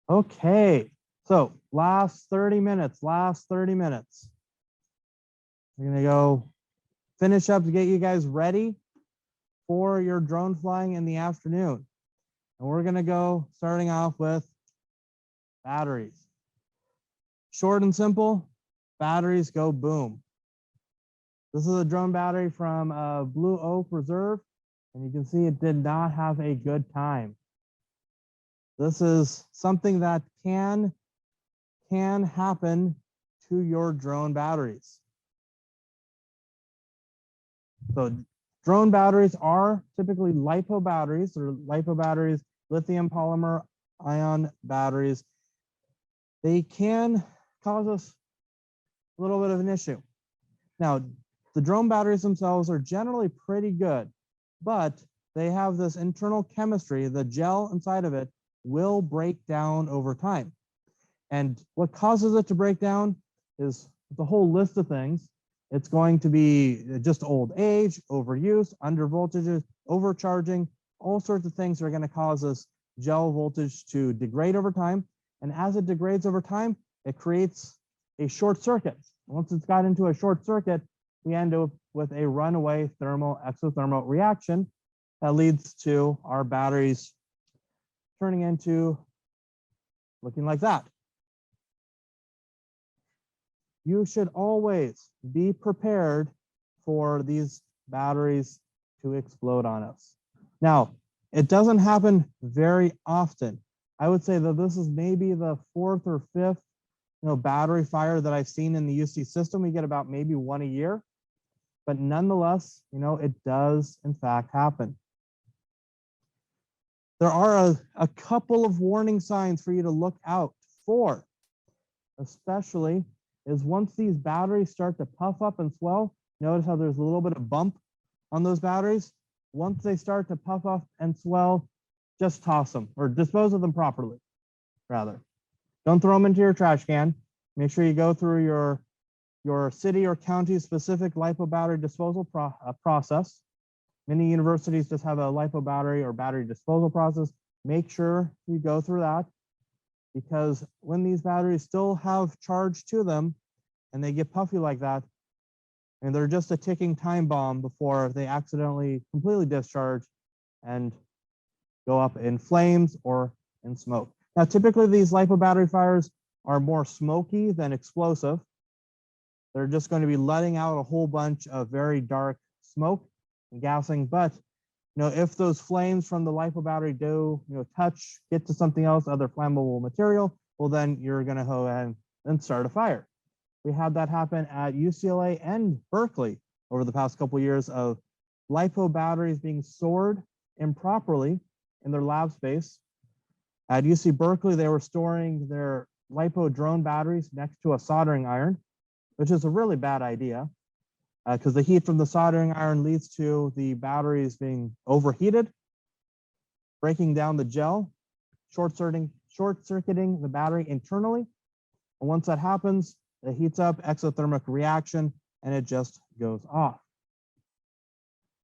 Okay, so last 30 minutes. We're gonna go finish up to get you guys ready for your drone flying in the afternoon. And we're gonna go starting off with batteries. Short and simple, batteries go boom. This is a drone battery from Blue Oak Reserve, and you can see it did not have a good time. This is something that can happen to your drone batteries. So drone batteries are typically LiPo batteries, or LiPo batteries, lithium polymer ion batteries. They can cause us a little bit of an issue. Now, the drone batteries themselves are generally pretty good, but they have this internal chemistry, the gel inside of it will break down over time. And what causes it to break down is the whole list of things. It's going to be just old age, overuse, under voltages, overcharging, all sorts of things are going to cause this gel voltage to degrade over time. And as it degrades over time, it creates a short circuit. Once it's got into a short circuit, we end up with a runaway thermal exothermal reaction that leads to our batteries turning into looking like that. You should always be prepared for these batteries to explode on us. Now, it doesn't happen very often. I would say that this is maybe the 4th or 5th battery fire that I've seen in the UC system. We get about maybe 1 a year, but nonetheless, it does in fact happen. There are a couple of warning signs for you to look out for, especially is once these batteries start to puff up and swell. Notice how there's a little bit of bump on those batteries. Once they start to puff up and swell, just toss them or dispose of them properly, rather. Don't throw them into your trash can. Make sure you go through your city or county specific LiPo battery disposal process. Many universities just have a LiPo battery or battery disposal process. Make sure you go through that, because when these batteries still have charge to them and they get puffy like that, and they're just a ticking time bomb before they accidentally completely discharge and go up in flames or in smoke. Now, typically these LiPo battery fires are more smoky than explosive. They're just going to be letting out a whole bunch of very dark smoke and gassing. But if those flames from the LiPo battery do get to something else, other flammable material, well, then you're going to go ahead and start a fire. We had that happen at UCLA and Berkeley over the past couple of years of LiPo batteries being stored improperly in their lab space. At UC Berkeley, they were storing their LiPo drone batteries next to a soldering iron, which is a really bad idea, because the heat from the soldering iron leads to the batteries being overheated, breaking down the gel, short-circuiting the battery internally. And once that happens, it heats up, exothermic reaction, and it just goes off.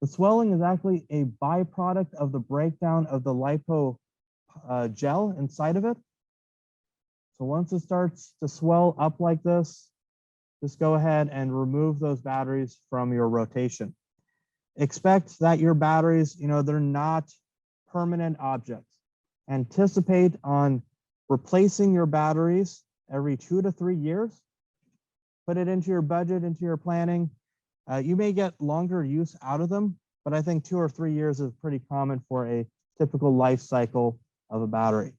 The swelling is actually a byproduct of the breakdown of the LiPo gel inside of it. So once it starts to swell up like this, just go ahead and remove those batteries from your rotation. Expect that your batteries, they're not permanent objects. Anticipate on replacing your batteries every 2 to 3 years. Put it into your budget, into your planning. You may get longer use out of them, but I think 2 or 3 years is pretty common for a typical life cycle of a battery.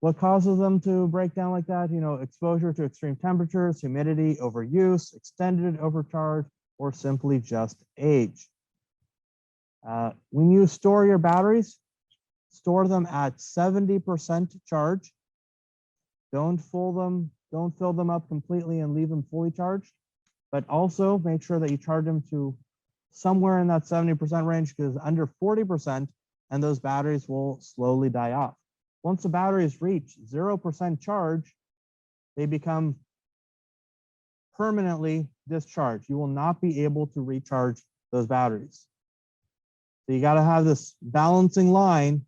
What causes them to break down like that? Exposure to extreme temperatures, humidity, overuse, extended overcharge, or simply just age. When you store your batteries, store them at 70% charge. Don't fill them up completely and leave them fully charged, but also make sure that you charge them to somewhere in that 70% range, because under 40% and those batteries will slowly die off. Once the batteries reach 0% charge, they become permanently discharged. You will not be able to recharge those batteries. So you got to have this balancing line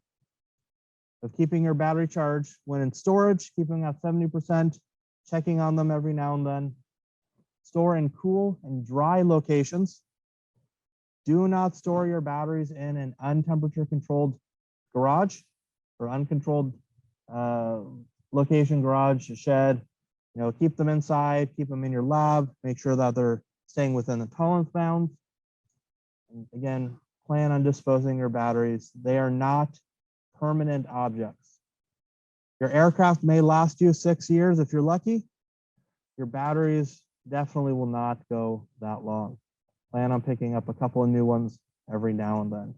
of keeping your battery charged. When in storage, keeping at 70%, checking on them every now and then. Store in cool and dry locations. Do not store your batteries in an untemperature controlled garage or uncontrolled location, garage, shed. You know, keep them inside, keep them in your lab, make sure that they're staying within the tolerance bounds. And again, plan on disposing your batteries. They are not permanent objects. Your aircraft may last you 6 years if you're lucky. Your batteries definitely will not go that long. Plan on picking up a couple of new ones every now and then.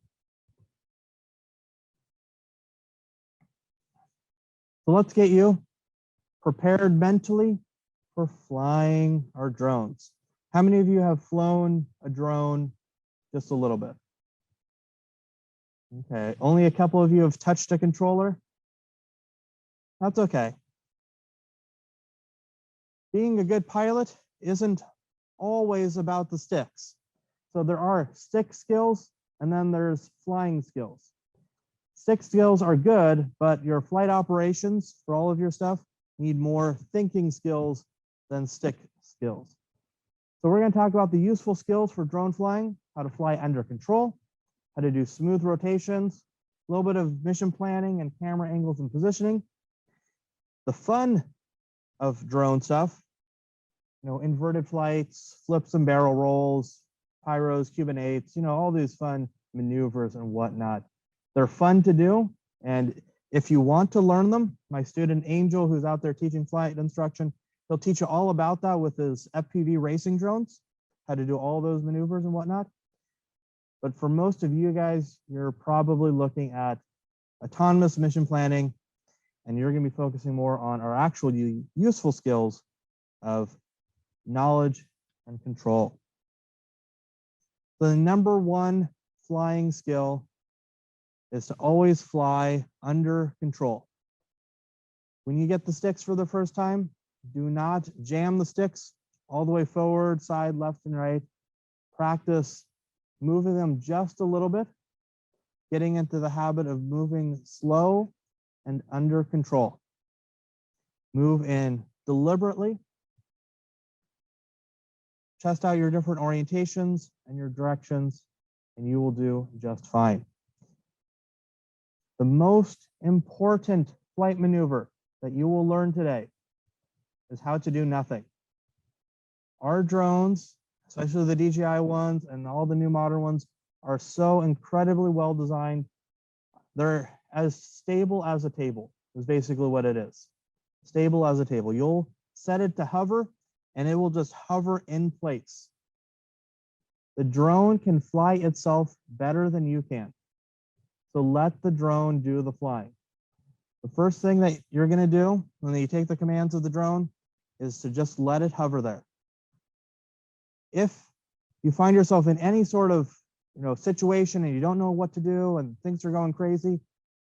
So let's get you prepared mentally for flying our drones. How many of you have flown a drone just a little bit? Okay, only a couple of you have touched a controller. That's okay. Being a good pilot isn't always about the sticks. So there are stick skills and then there's flying skills. Stick skills are good, but your flight operations for all of your stuff need more thinking skills than stick skills. So we're going to talk about the useful skills for drone flying, how to fly under control, how to do smooth rotations, a little bit of mission planning and camera angles and positioning. The fun of drone stuff, you know, inverted flights, flips and barrel rolls, pyros, Cuban 8s, you know, all these fun maneuvers and whatnot. They're fun to do. And if you want to learn them, my student Angel, who's out there teaching flight instruction, he'll teach you all about that with his FPV racing drones, how to do all those maneuvers and whatnot. But for most of you guys, you're probably looking at autonomous mission planning, and you're going to be focusing more on our actual useful skills of knowledge and control. So the number one flying skill is to always fly under control. When you get the sticks for the first time, do not jam the sticks all the way forward, side, left, and right. Practice moving them just a little bit, getting into the habit of moving slow and under control. Move in deliberately. Test out your different orientations and your directions, and you will do just fine. The most important flight maneuver that you will learn today is how to do nothing. Our drones, especially the DJI ones and all the new modern ones, are so incredibly well designed. They're as stable as a table, is basically what it is. Stable as a table. You'll set it to hover, and it will just hover in place. The drone can fly itself better than you can. So let the drone do the flying. The first thing that you're going to do when you take the commands of the drone is to just let it hover there. If you find yourself in any sort of situation and you don't know what to do and things are going crazy,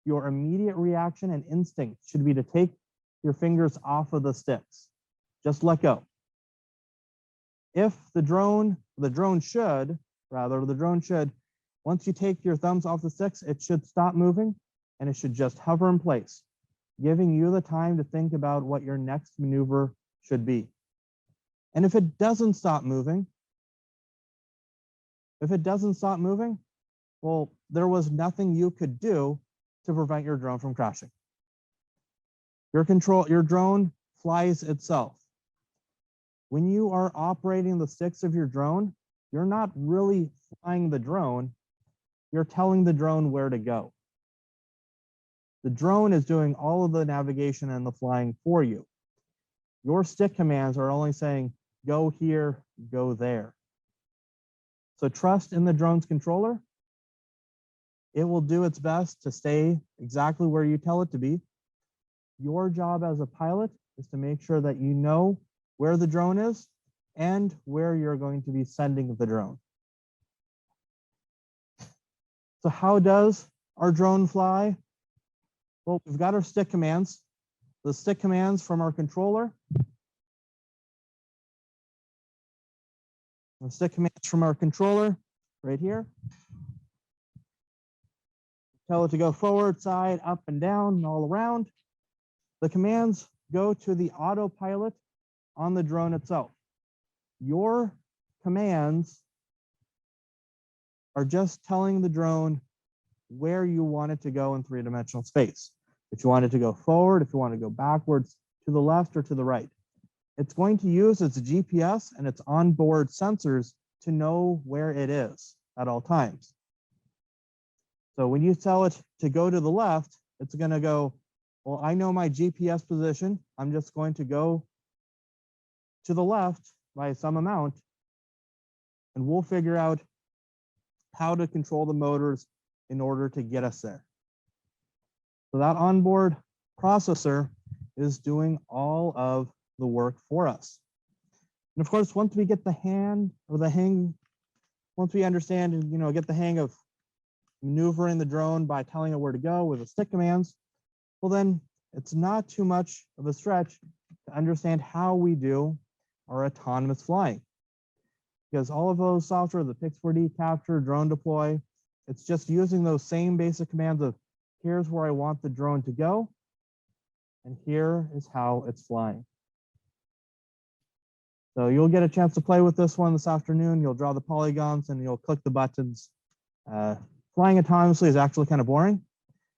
your immediate reaction and instinct should be to take your fingers off of the sticks. Just let go. If the drone should, once you take your thumbs off the sticks, it should stop moving and it should just hover in place, giving you the time to think about what your next maneuver should be. And if it doesn't stop moving, well, there was nothing you could do to prevent your drone from crashing. Your drone flies itself. When you are operating the sticks of your drone, you're not really flying the drone, you're telling the drone where to go. The drone is doing all of the navigation and the flying for you. Your stick commands are only saying, go here, go there. So trust in the drone's controller. It will do its best to stay exactly where you tell it to be. Your job as a pilot is to make sure that you know where the drone is and where you're going to be sending the drone. So how does our drone fly? Well, we've got our stick commands. The stick commands from our controller. The stick commands from our controller right here. tell it to go forward, side, up and down, and all around. The commands go to the autopilot on the drone itself. Your commands are just telling the drone where you want it to go in three-dimensional space. If you want it to go forward, if you want to go backwards, to the left or to the right. It's going to use its GPS and its onboard sensors to know where it is at all times. So when you tell it to go to the left, it's going to go, well, I know my GPS position. I'm just going to go to the left by some amount, and we'll figure out how to control the motors in order to get us there. So that onboard processor is doing all of the work for us. And of course, once we get the hang, once we understand and get the hang of maneuvering the drone by telling it where to go with the stick commands, well then it's not too much of a stretch to understand how we do our autonomous flying. Because all of those software, the Pix4D, capture, drone deploy, it's just using those same basic commands of here's where I want the drone to go, and here is how it's flying. So you'll get a chance to play with this one this afternoon. You'll draw the polygons and you'll click the buttons. Flying autonomously is actually kind of boring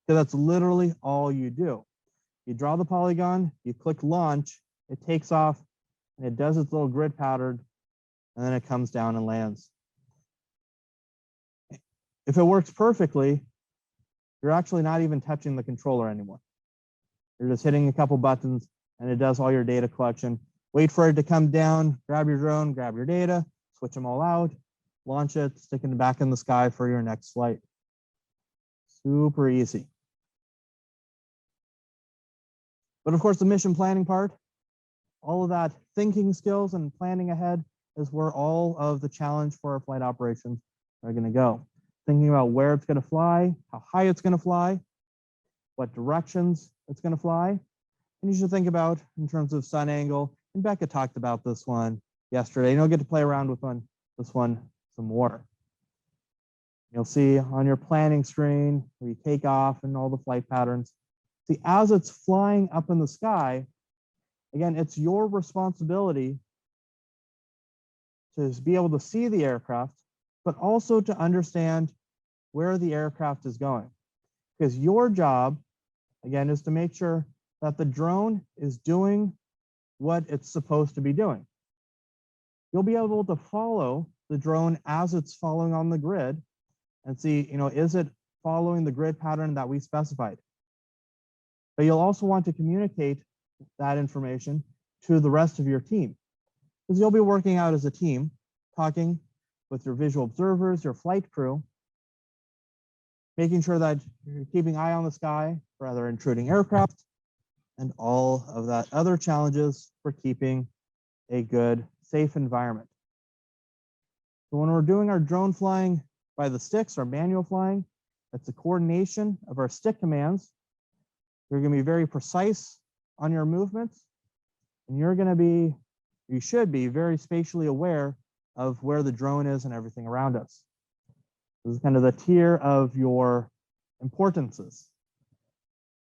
because that's literally all you do. You draw the polygon, you click launch, it takes off, and it does its little grid pattern, and then it comes down and lands. If it works perfectly, you're actually not even touching the controller anymore. You're just hitting a couple buttons and it does all your data collection. Wait for it to come down, grab your drone, grab your data, switch them all out, launch it, stick it back in the sky for your next flight. Super easy. But of course, the mission planning part, all of that thinking skills and planning ahead is where all of the challenge for our flight operations are going to go. Thinking about where it's going to fly, how high it's going to fly, what directions it's going to fly. And you should think about in terms of sun angle. And Becca talked about this one yesterday. And you'll get to play around with this one some more. You'll see on your planning screen where you take off and all the flight patterns. See, as it's flying up in the sky, again, it's your responsibility to be able to see the aircraft, but also to understand where the aircraft is going. Because your job, again, is to make sure that the drone is doing what it's supposed to be doing. You'll be able to follow the drone as it's following on the grid and see, is it following the grid pattern that we specified? But you'll also want to communicate that information to the rest of your team, because you'll be working out as a team, talking with your visual observers, your flight crew, making sure that you're keeping an eye on the sky for other intruding aircraft and all of that other challenges for keeping a good, safe environment. So when we're doing our drone flying by the sticks, our manual flying, that's the coordination of our stick commands. You're going to be very precise on your movements, and you should be very spatially aware of where the drone is and everything around us. This is kind of the tier of your importances.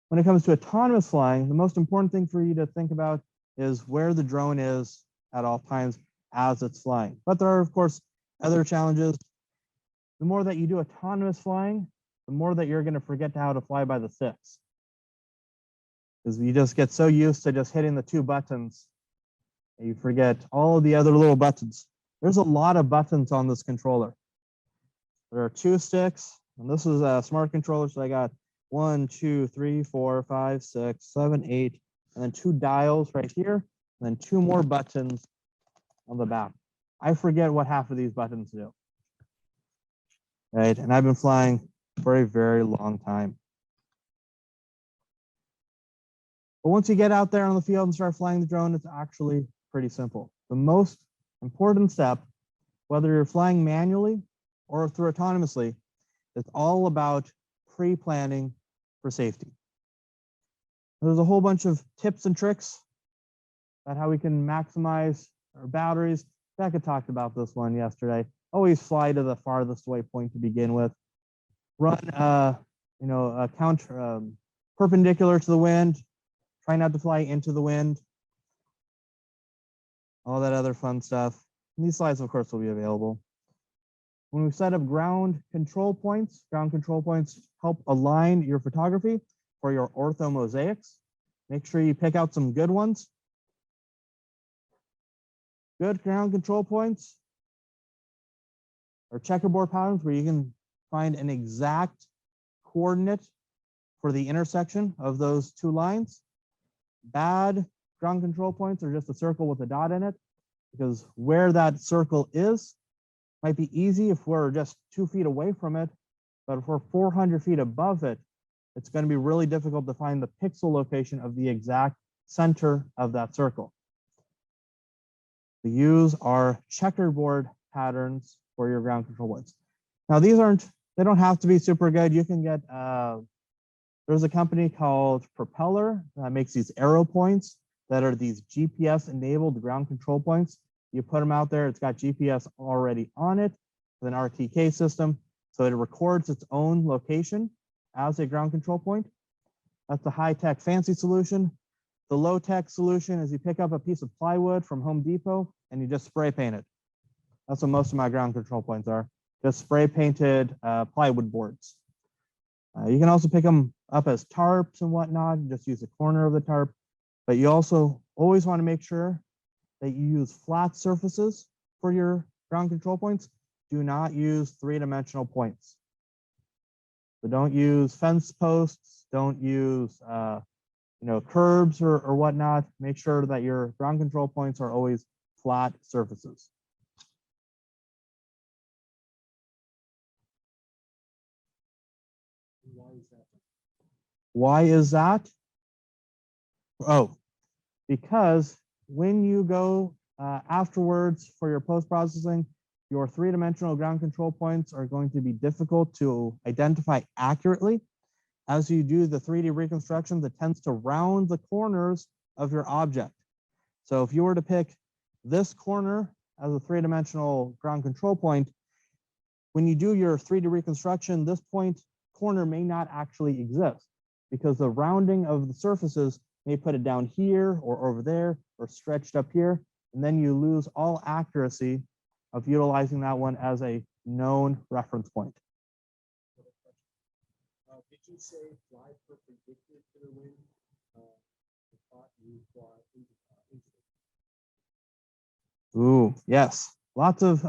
When it comes to autonomous flying, the most important thing for you to think about is where the drone is at all times as it's flying. But there are, of course, other challenges. The more that you do autonomous flying, the more that you're going to forget how to fly by the sticks. Because you just get so used to just hitting the two buttons, and you forget all the other little buttons. There's a lot of buttons on this controller. There are 2 sticks, and this is a smart controller, so I got 1, 2, 3, 4, 5, 6, 7, 8, and then 2 dials right here, and then 2 more buttons on the back. I forget what half of these buttons do. Right, and I've been flying for a very long time. But once you get out there on the field and start flying the drone, it's actually pretty simple. The most important step, whether you're flying manually or through autonomously, is all about pre-planning for safety. There's a whole bunch of tips and tricks about how we can maximize our batteries. Becca talked about this one yesterday. Always fly to the farthest away point to begin with. Run perpendicular to the wind. Try not to fly into the wind. All that other fun stuff. And these slides, of course, will be available. When we set up ground control points help align your photography for your ortho mosaics. Make sure you pick out some good ones. Good ground control points or checkerboard patterns where you can find an exact coordinate for the intersection of those two lines. Bad ground control points are just a circle with a dot in it, because where that circle is might be easy if we're just 2 feet away from it, but if we're 400 feet above it, it's going to be really difficult to find the pixel location of the exact center of that circle. To use our checkerboard patterns for your ground control points. Now they don't have to be super good. You can get, there's a company called Propeller that makes these arrow points that are these GPS enabled ground control points. You put them out there, it's got GPS already on it with an RTK system. So it records its own location as a ground control point. That's the high-tech fancy solution. The low-tech solution is you pick up a piece of plywood from Home Depot and you just spray paint it. That's what most of my ground control points are. Just spray painted plywood boards. You can also pick them up as tarps and whatnot, and just use a corner of the tarp. But you also always want to make sure that you use flat surfaces for your ground control points. Do not use three-dimensional points. So don't use fence posts, don't use curbs or whatnot. Make sure that your ground control points are always flat surfaces. Why is that? Oh, because when you go afterwards for your post-processing, your three-dimensional ground control points are going to be difficult to identify accurately. As you do the 3D reconstructions, it tends to round the corners of your object. So if you were to pick this corner as a three-dimensional ground control point, when you do your 3D reconstruction, this corner may not actually exist because the rounding of the surfaces may put it down here or over there or stretched up here, and then you lose all accuracy of utilizing that one as a known reference point. Did you say fly perpendicular to the wind? Ooh, yes. Lots of,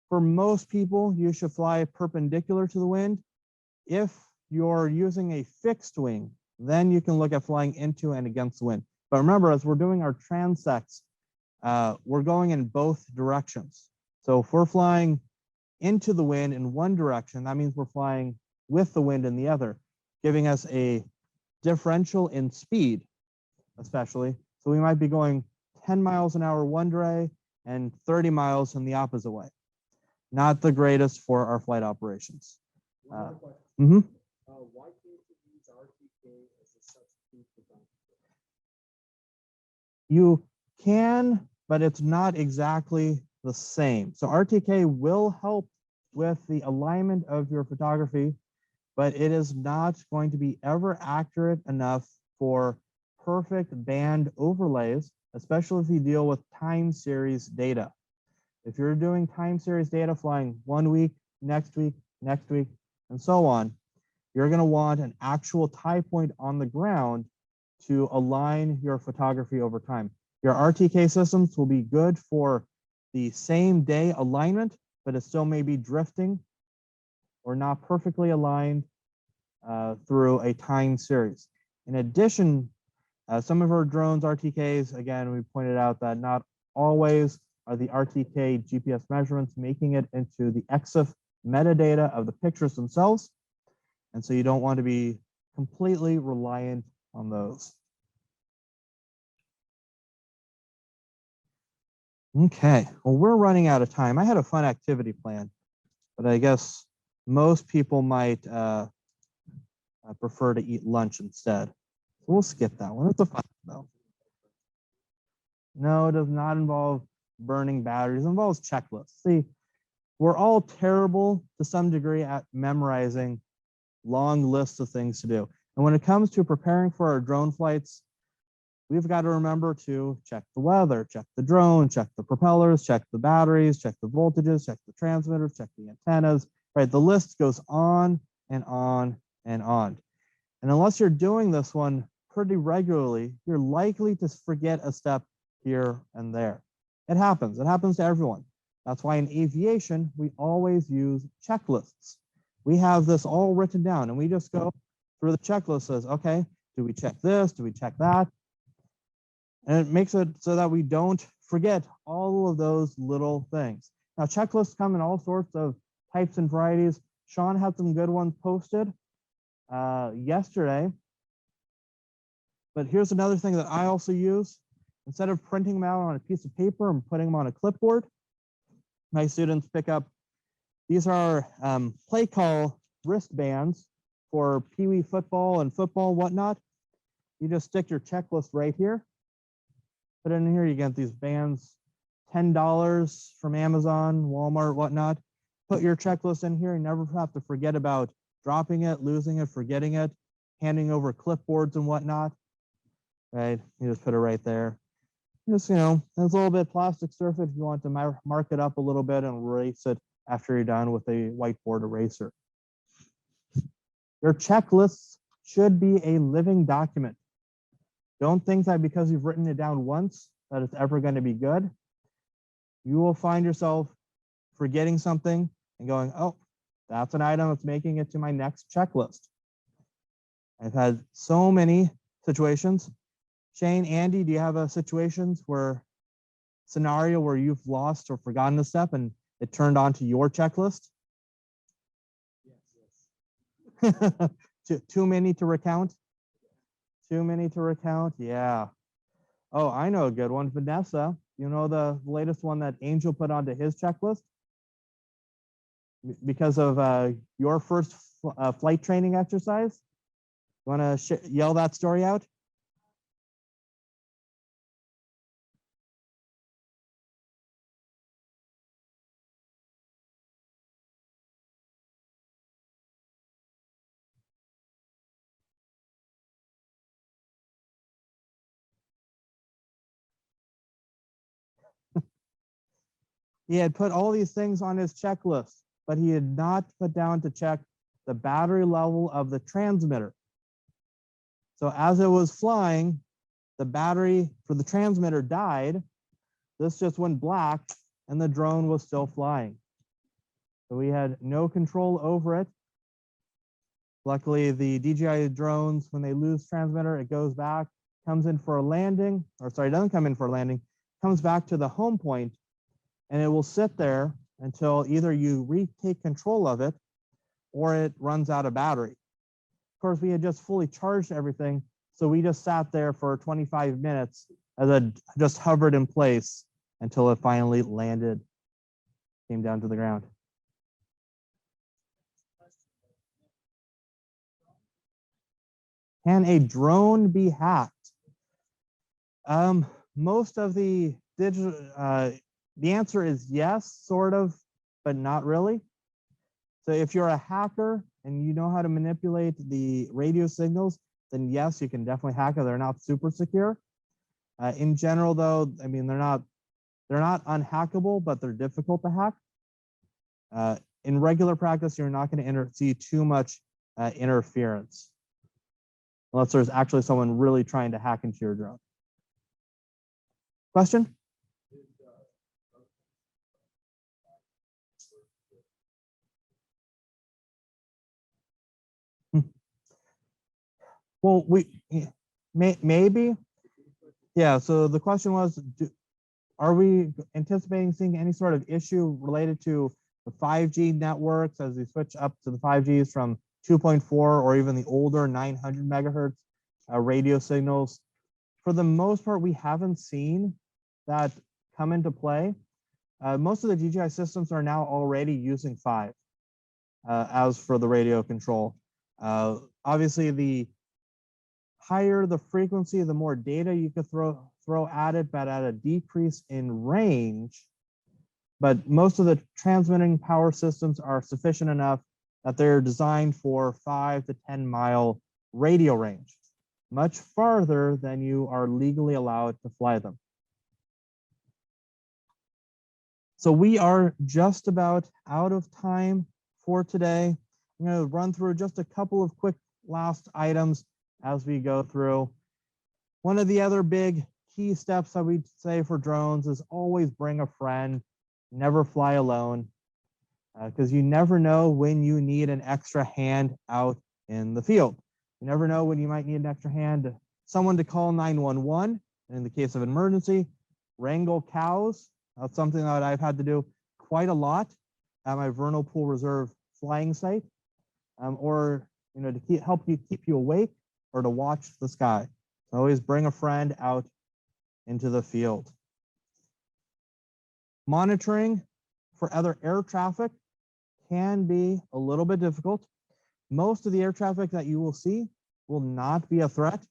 for most people, you should fly perpendicular to the wind. If you're using a fixed wing, then you can look at flying into and against the wind. But remember, as we're doing our transects, we're going in both directions. So if we're flying into the wind in one direction, that means we're flying with the wind in the other, giving us a differential in speed, especially. So we might be going 10 miles an hour one way and 30 miles in the opposite way. Not the greatest for our flight operations. Why can't you use RTK as a substitute for ground control? You can, but it's not exactly the same. So RTK will help with the alignment of your photography, but it is not going to be ever accurate enough for perfect band overlays, especially if you deal with time series data. If you're doing time series data flying 1 week, next week, and so on, you're going to want an actual tie point on the ground to align your photography over time. Your RTK systems will be good for the same day alignment, but it still may be drifting or not perfectly aligned through a time series. In addition, some of our drones RTKs, again, we pointed out that not always are the RTK GPS measurements making it into the EXIF metadata of the pictures themselves. And so you don't want to be completely reliant on those. Okay, well, we're running out of time. I had a fun activity plan, but I guess most people might prefer to eat lunch instead. So we'll skip that one. It's a fun one, though. No, it does not involve burning batteries. It involves checklists. See, we're all terrible to some degree at memorizing long lists of things to do. And when it comes to preparing for our drone flights, we've got to remember to check the weather, check the drone, check the propellers, check the batteries, check the voltages, check the transmitters, check the antennas, right? The list goes on and on and on. And unless you're doing this one pretty regularly, you're likely to forget a step here and there. It happens to everyone. That's why in aviation, we always use checklists. We have this all written down and we just go through the checklist, says, okay, do we check this? Do we check that? And it makes it so that we don't forget all of those little things. Now, checklists come in all sorts of types and varieties. Sean had some good ones posted yesterday. But here's another thing that I also use. Instead of printing them out on a piece of paper and putting them on a clipboard, my students pick up, these are play call wristbands for Pee Wee football and football and whatnot. You just stick your checklist right here. Put it in here, you get these bands, $10 from Amazon, Walmart, whatnot. Put your checklist in here. You never have to forget about dropping it, losing it, forgetting it, handing over clipboards and whatnot. Right? You just put it right there. Just, there's a little bit of plastic surface if you want to mark it up a little bit and erase it after you're done with a whiteboard eraser. Your checklists should be a living document. Don't think that because you've written it down once that it's ever going to be good. You will find yourself forgetting something and going, oh, that's an item that's making it to my next checklist. I've had so many situations. Shane, Andy, do you have a scenario where you've lost or forgotten a step and it turned onto your checklist? Yes. Too many to recount? Too many to recount? Yeah. Oh, I know a good one. Vanessa, you know the latest one that Angel put onto his checklist? Because of your first flight training exercise? You want to yell that story out? He had put all these things on his checklist, but he had not put down to check the battery level of the transmitter. So as it was flying, the battery for the transmitter died. This just went black and the drone was still flying. So we had no control over it. Luckily, the DJI drones, when they lose transmitter, it goes back, comes in for a landing, or sorry, it doesn't come in for a landing, comes back to the home point, and it will sit there until either you retake control of it or it runs out of battery. Of course, we had just fully charged everything, so we just sat there for 25 minutes as it just hovered in place until it finally landed, came down to the ground. Can a drone be hacked? Most of the answer is yes, sort of, but not really. So if you're a hacker and you know how to manipulate the radio signals, then yes, you can definitely hack it. They're not super secure. In general, though, I mean, they're not unhackable, but they're difficult to hack. In regular practice, you're not going to see too much interference, unless there's actually someone really trying to hack into your drone. Question? Well, maybe. Yeah, so the question was, are we anticipating seeing any sort of issue related to the 5G networks as we switch up to the 5Gs from 2.4 or even the older 900 megahertz radio signals? For the most part, we haven't seen that come into play. Most of the DJI systems are now already using 5 as for the radio control. Obviously, the higher the frequency, the more data you could throw at it, but at a decrease in range, but most of the transmitting power systems are sufficient enough that they're designed for 5 to 10 mile radio range, much farther than you are legally allowed to fly them. So we are just about out of time for today. I'm going to run through just a couple of quick last items as we go through. One of the other big key steps that we'd say for drones is always bring a friend, never fly alone, because you never know when you need an extra hand out in the field. You never know when you might need an extra hand, someone to call 911 in the case of an emergency, wrangle cows. That's something that I've had to do quite a lot at my vernal pool reserve flying site, or to help you keep you awake or to watch the sky. So always bring a friend out into the field. Monitoring for other air traffic can be a little bit difficult. Most of the air traffic that you will see will not be a threat,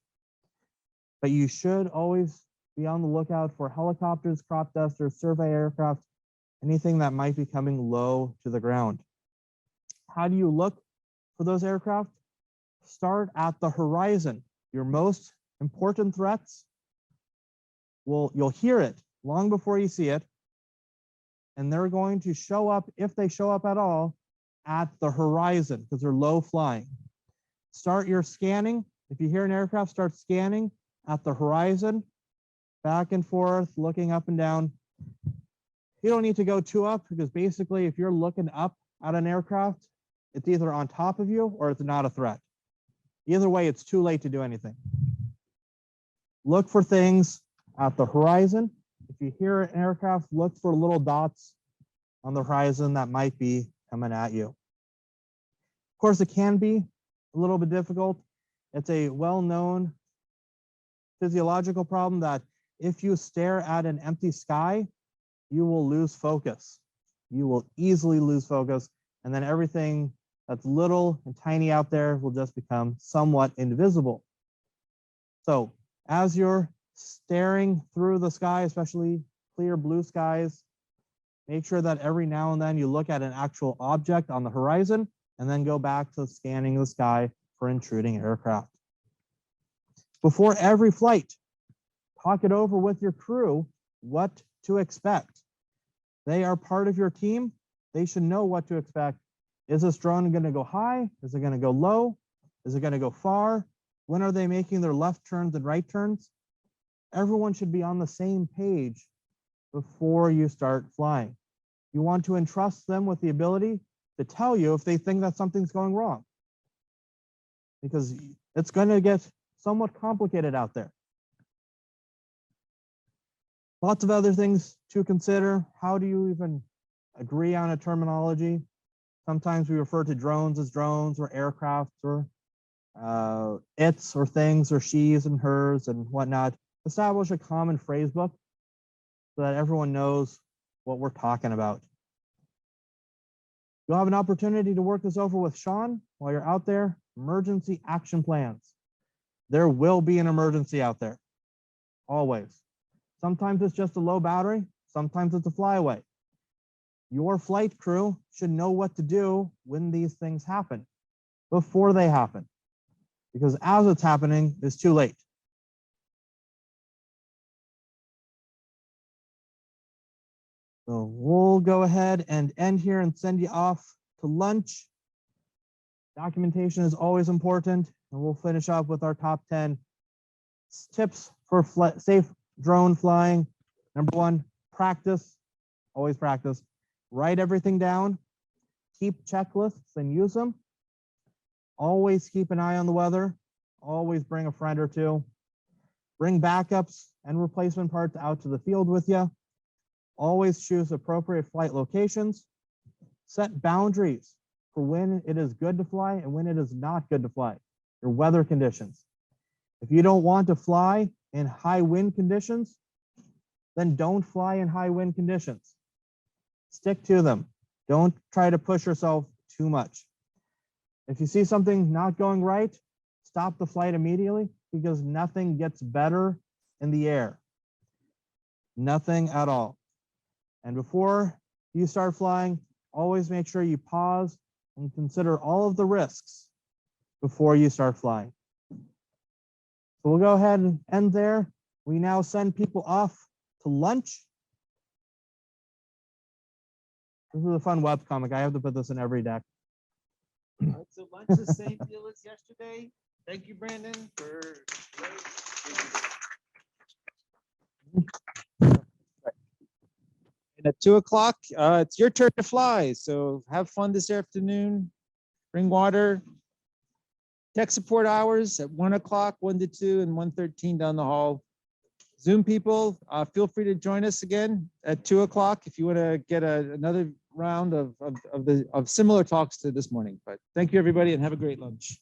but you should always be on the lookout for helicopters, crop dusters, survey aircraft, anything that might be coming low to the ground. How do you look for those aircraft? Start at the horizon. Your most important threats, you'll hear it long before you see it, and they're going to show up, if they show up at all, at the horizon because they're low flying. Start your scanning. If you hear an aircraft, start scanning at the horizon, back and forth, looking up and down. You don't need to go too up because basically if you're looking up at an aircraft, it's either on top of you or it's not a threat. Either way, it's too late to do anything. Look for things at the horizon. If you hear an aircraft, look for little dots on the horizon that might be coming at you. Of course, it can be a little bit difficult. It's a well-known physiological problem that if you stare at an empty sky, you will lose focus. You will easily lose focus, and then everything that's little and tiny out there will just become somewhat invisible. So as you're staring through the sky, especially clear blue skies, make sure that every now and then you look at an actual object on the horizon and then go back to scanning the sky for intruding aircraft. Before every flight, talk it over with your crew what to expect. They are part of your team. They should know what to expect. Is this drone going to go high? Is it going to go low? Is it going to go far? When are they making their left turns and right turns? Everyone should be on the same page before you start flying. You want to entrust them with the ability to tell you if they think that something's going wrong, because it's going to get somewhat complicated out there. Lots of other things to consider. How do you even agree on a terminology? Sometimes we refer to drones as drones or aircraft or its or things or she's and hers and whatnot. Establish a common phrase book so that everyone knows what we're talking about. You'll have an opportunity to work this over with Sean while you're out there. Emergency action plans. There will be an emergency out there, always. Sometimes it's just a low battery, sometimes it's a flyaway. Your flight crew should know what to do when these things happen, before they happen, because as it's happening, it's too late. So we'll go ahead and end here and send you off to lunch. Documentation is always important, and we'll finish up with our top 10 tips for safe drone flying. Number 1, practice, always practice. Write everything down, keep checklists and use them. Always keep an eye on the weather. Always bring a friend or two. Bring backups and replacement parts out to the field with you. Always choose appropriate flight locations. Set boundaries for when it is good to fly and when it is not good to fly. Your weather conditions. If you don't want to fly in high wind conditions, then don't fly in high wind conditions. Stick to them. Don't try to push yourself too much. If you see something not going right, stop the flight immediately, because nothing gets better in the air. Nothing at all. And before you start flying, always make sure you pause and consider all of the risks before you start flying. So we'll go ahead and end there. We now send people off to lunch. This is a fun webcomic. I have to put this in every deck. All right, so lunch is the same deal as yesterday. Thank you, Brandon, for. And at 2 o'clock, it's your turn to fly. So have fun this afternoon. Bring water. Tech support hours at 1 o'clock, 1 to 2, and 1:13 down the hall. Zoom people, feel free to join us again at 2 o'clock if you want to get another round of similar talks to this morning. But thank you, everybody, and have a great lunch.